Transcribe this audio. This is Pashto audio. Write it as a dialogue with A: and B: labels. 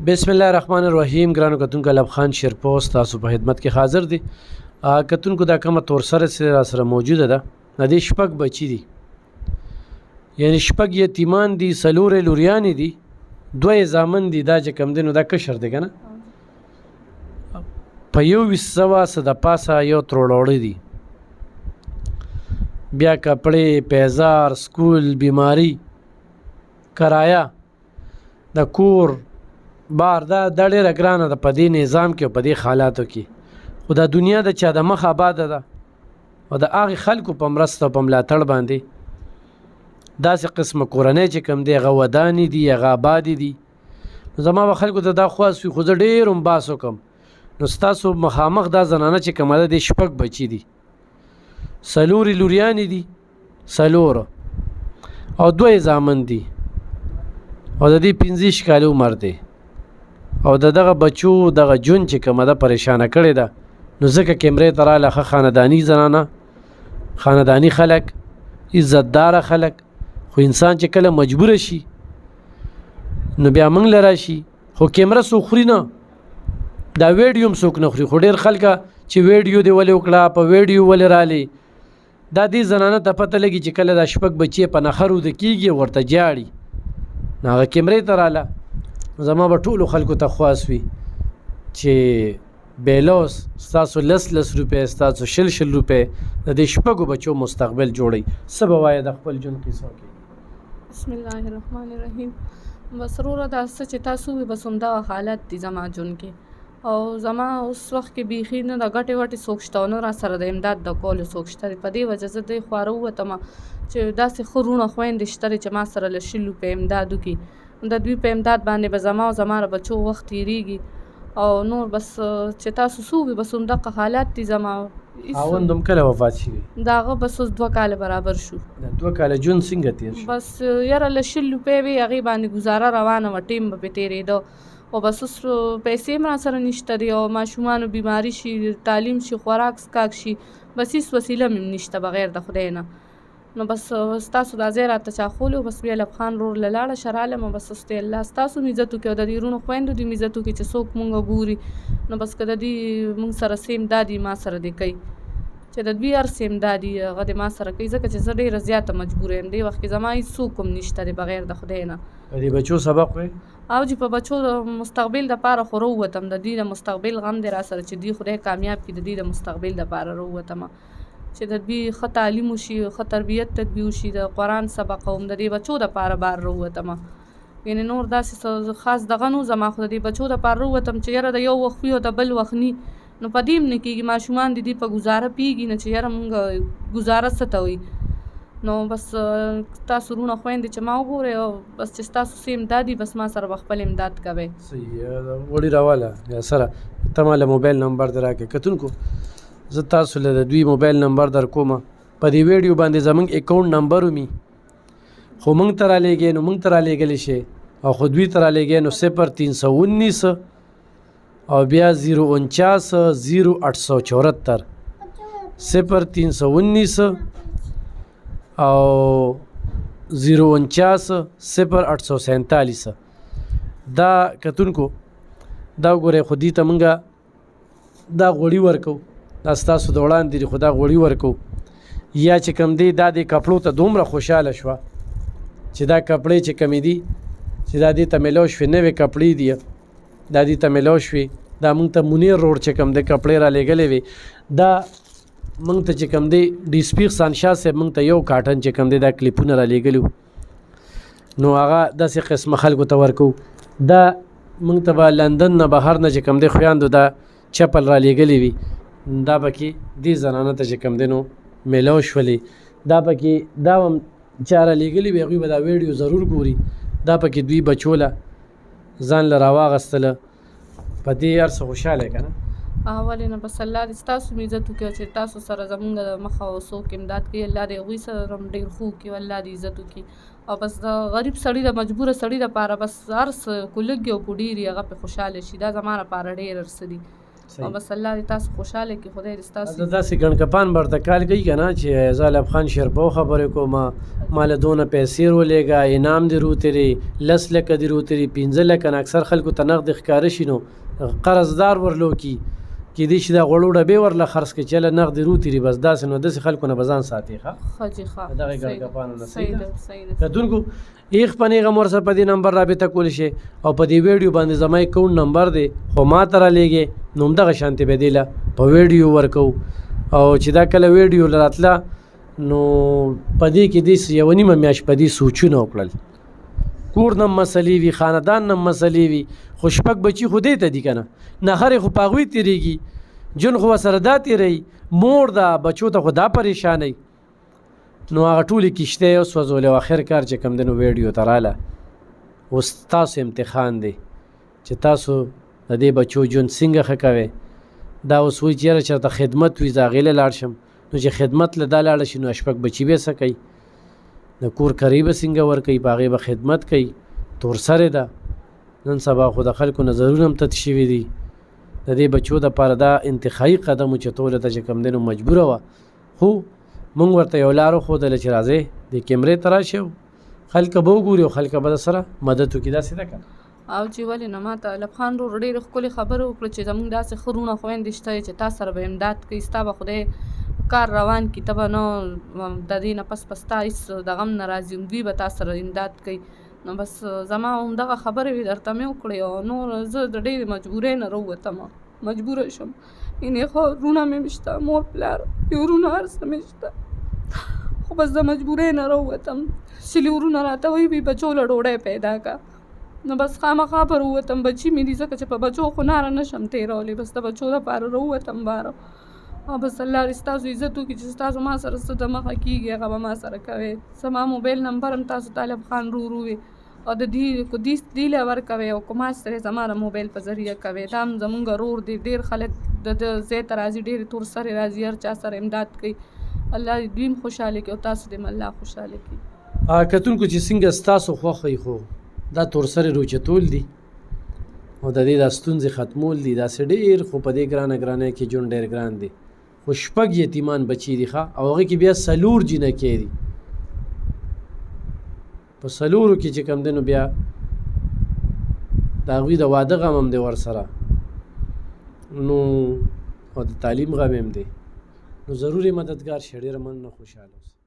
A: بسم الله الرحمن الرحیم. ګرانو کتونکو الب خان شیرپوست تاسو په خدمت کې حاضر دي. کتونکو دا کومه تور سره سره موجوده ده. د دې شپږ بچی دي، یعنی شپږ یتیمان دي، سلور لوریان دي، دوه زامن دي. دا چې کم دي نو دا کشر دی کنه. په یو وسوا د پاسه یو تروړوړی دي، بیا کپڑے، پیزار، سکول، بیماری، کرایا، د کور بار دا ډېره ګرانه ده په دې نظام کې او په دې حالاتو کې. خو دا دنیا د چا د مخ آباده ده او د هغې خلکو په مرسته او په ملاتړ باندې داسې قسمه کورنۍ چې کوم دی هغه ودانې دي، هغه آبادې دي. نو زما به خلکو ته دا خواست وي، خو زه ډېر هم باس وکړم. نو ستاسو مخامخ دا زنانه چې کومه ده د شپږ بچي دي، څلورې لوریانې دي، څلور او دوه زامن دي، او د دې 15 کاله عمر دی. او دغه بچو دغه جون چې کومه ده پریشانه کړې ده. نو ځکه کیمرې ته راله ښه خانداني زنانه، خانداني خلک، عزتداره خلک. خو انسان چې کله مجبوره شي نو بیا موږ له راشي. خو کیمره څوک خوري نه، دا ویډیو هم څوک نه خوري. خو ډېر خلکه چې ویډیو دې ولې وکړه، په ویډیو ولې رالې، دا دې زنانه ته پته لګي چې کله دا شپږ بچي په نخر وده کېږي ورته جاړي. نو هغه کیمرې ته راله. زما به ټولو خلکو ته خواست وي چې بیلوس ستاسو لس روپۍ، ستاسو شل روپۍ د دې شپږو بچو مستقبل جوړئ. څه به وایه د خپل ژوند کیسه کې؟
B: بسم الله الرحمن الرحیم. بس وروره دا څه چې تاسو وي بس همدغه حالت دي زما ژوند کې. او زما اوس وخت کې بیخي نه د ګټې وټې څوک شته او نه را سره د امداد د کولو څوک شته. په دې وجه زه دې خوا راووتم چې داسې ښه وروڼه خویندې شته چې ما سره له 100 روپۍ امداد وکړي. د دوی په امداد باندې به زما او زما د بچو وخت تېرېږي. او نور بس چې تاسو څه وي بس همدغه حالات دي زما.
A: خاوند هم کله وفات شوي؟
B: د هغه بس اوس 2 کاله برابر شو.
A: دا 2 کاله ژوند څنګه تېر شو؟
B: بس یاره له 100 روپۍ وې هغې باندې ګزاره روانه وه، ټیم به پرې تېرېده. او بس اوس پیسې هم راسره نشته دي او ماشومانو بیماري شي، تعلیم شي، خوراک څښاک شي، بس هېڅ وسیله مې هم نشته بغیر د خدای نه. نو بس ستاسو دا ځای راته چاخولو، بس بیا لب خان رور له لاړه شرالم. بس اوس دی الله ستاسو مې عزت وکړي او د دې وروڼو خویندو دې مې عزت وکړي چې څوک مونږ ګوري. نو بس که د دې مونږ سره څه امدادي ما سره دې کوي، چې د دوی هر څه امدادي هغه دې ما سره کوي، ځکه چې زه ډېره زیاته مجبوره یم. دې وخت کې زما هېڅ څوک هم نشته دی بغیر د خدای نه.
A: د دې بچو سبق وایي؟
B: او چې په بچو د مستقبل دپاره خو راووتم، د دوی د مستقبل غم دی را سره چې دوی خدای کامیاب کړي. د دوی د مستقبل دپاره راووتم چې د دوی ښه تعلیم وشي، ښه تربیت تدبیر وشي، د قرآن سبق هم د دې بچو دپاره بار راووتم. یعنې نور داسې خاص دغه نو زما، خو د دې بچو دپاره راووتم چې یاره د یو وخت وي او د بل وخت ني. نو په دې هم نه کېږي، ماشومان د دې په ګزاره پیږي نه چې یاره مونږ ګزاره څه ته وایي. نو بس تاسو وروڼه خویندې چې ما وګورئ او بس چې ستاسو څه امدادي بس ما سره به خپل امداد کوئ.
A: صحیح وړي راواله یا سره ته ما له موبایل نمبر دې راکړې. کتونکو زه تاسو له د دوی موبایل نمبر در کومه. په دې ویډیو باندې زموږ اکاونټ نمبر ومي، خو موږ ته رالیږئ نو موږ ته رالیږلی شئ، او خو دوی ته رالیږئ نو 0319 او بیا 049 0874 0319 او 049 0847. دا کتونکو دا وګورئ، خو دې ته موږ دا غوړي ورکو، دا ستاسو د وړاندې دي، خو دا غوړي ورکو. یا چې کوم دی دا د کپړو ته دومره خوشحاله شوه چې دا کپړې چې کمې دي چې دا دې ته میلاو شوې، نوې کپړې دي دا دې ته میلاو شوې. دا موږ ته منیر روډ چې کوم دی کپړې را لېږلې وې، دا موږ ته چې کوم دی ډي سپي خسانشاه صاحب موږ ته یو کاټن چې کوم دی دا کلیپونه را لېږلي وو. نو هغه داسې قسمه خلکو ته ورکو. دا موږ ته به لندن نه بهر نه چې کوم دی خویاندو دا چپل را لېږلې وي، دا پکې دې زنانه ته چې کوم دی نو میلاو شولې. دا پکې دا هم چا را لېږلي وي، هغوی به دا ویډیو ضرور ګوري. دا پکې دوی بچو له ځان له راواغستله. په دې هر څه خوشحاله یې که نه؟
B: ولې نه، بس الله دې ستاسو مې عزت وکړي چې تاسو سره زمونږ د مخه او څوک امداد کوي. الله دې هغوی سره هم ډېر ښه وکړي، الله دې عزت وکړي. او بس د غریب سړي د مجبوره سړي دپاره بس هر څه کو لږ او کو ډېر هغه پې خوشحاله شي. دا زما لپاره ډېر هر څه دي. او بس الله دې تاسو خوشحاله کړي، خدای دې ستاسو
A: دا داسې ګڼکپان برته کال کوي که نه چې زالب خان شیرپو خبرې کوم ماله دونه پیسې رولېږه انعام دې روتېرې 10 لکه دې روتېرې 15 لکه نه اکثر خلکو ته نغد ښکاره شي نو قرضدار ورلو کی کېدای شي دا غوړو ډبې ورله خرڅ کړي چې هله نغدې روتېري بس داسې نو داسې خلکو نه به ځان ساتي ښه
B: جی ښه
A: دغه ګڼکپانو نه
B: صحیح ده صحیح ده
A: کتونکو ایخ پنې غم ورسره په دې نمبر رابطه کولی شي او په دې ویډیو باندې زما اکاونټ نمبر دی خو ما ته رالیږې نو همدغه شانتې به دې له په ویډیو ورکو او چې دا کله ویډیو له راتله نو په دې کې دې یوه نیمه میاشت په دې سوچونه وکړل کور نم مسلې وي خاندان نم مسلې وي خو شپږ بچي خو دې ته دي که نه نهرې خو په هغوی تېرېږي جون خو ورسره دا تېروي مور ده بچو ته خو دا پریشانوي نو هغه ټولې کښتۍ وسوځولې او آخر کار چې کوم دی نو ویډیو ته راله اوس تاسو امتحان دی چې تاسو د دې بچو ژوند څنګه ښه کوئ دا اوس وایي چې یاره چېرته خدمت وي زه هغې له لاړ شم نو چې خدمت له دا لاړه شي نو شپږ بچي به څه کوي د کور کرۍ به څنګه ورکوي په هغې به خدمت کوي تور سرې ده نن سبا خو د خلکو نظرونه هم تت شوي دي د دې بچو دپاره دا انتخابي قدم اوچتولو ته چې کوم دی نو مجبوره وه خو مونږ ورته یو لار وښودله چې راځئ دې کیمرې ته راشئ خلکه به وګوري او خلکه به سره مدد وکړي داسې ده که
B: او چې ولې نه ما ته لب خان ورور ډېرې ښکلې خبرې وکړه چې زموږ داسې ښه وروڼه خویندې شته چې تا سره به امداد کوي ستا به خدای کار روان کړي ته به نه د دې نه پس ستا هېڅ دغه هم نه راځي دوی به تا سره امداد کوي نو بس زما همدغه خبرې وې درته مې وکړې او نور زه د ډېرې مجبورۍ نه راووتم مجبوره شم یعنې خو وروڼه مې شته مور پلار یو وروڼه هر څه مې شته خو بس د مجبورۍ نه راووتم سلي وروڼه راته وایي وي بچو له ډوډۍ پیدا که نو بس خامخا به راووتم بچي مې دي ځکه چې په بچو خو ناره نه شم تېرولی بس د بچو دپاره راووتم باره او بس الله دې ستاسو عزت وکړي چې ستاسو ما سره څه د مخه کېږي هغه به ما سره کوئ زما موبایل نمبر هم تاسو طالب خان رورو وي او د دې له ورکوئ او که ما سره زما د موبایل په ذریعه کوئ دا هم زمونږ رور دی ډېر خلک د ځای ته راځي ډېرې تور سرې راځي هر چا سره امداد کوي الله دې دوی هم خوشحاله کړي او تاسو دې هم الله خوشحاله کړي
A: کتونکو چې څنګه ستاسو خوښ وي خو دا تور سرې روچتول دي او د دې دا ستونزې ختمول دي داسې ډېر خو په دې ګرانه کې ژوند ډېر ګران دی خو شپږ یتیمان بچي دي ښه او هغې کې بیا 4 جینکې دي په 4 کې چې کوم دی نو بیا د هغوی د واده غم هم دی ورسره نو او د تعلیم غم هم دی نو ضروري مددګار شي ډېره مننه خوشحاله اوسئ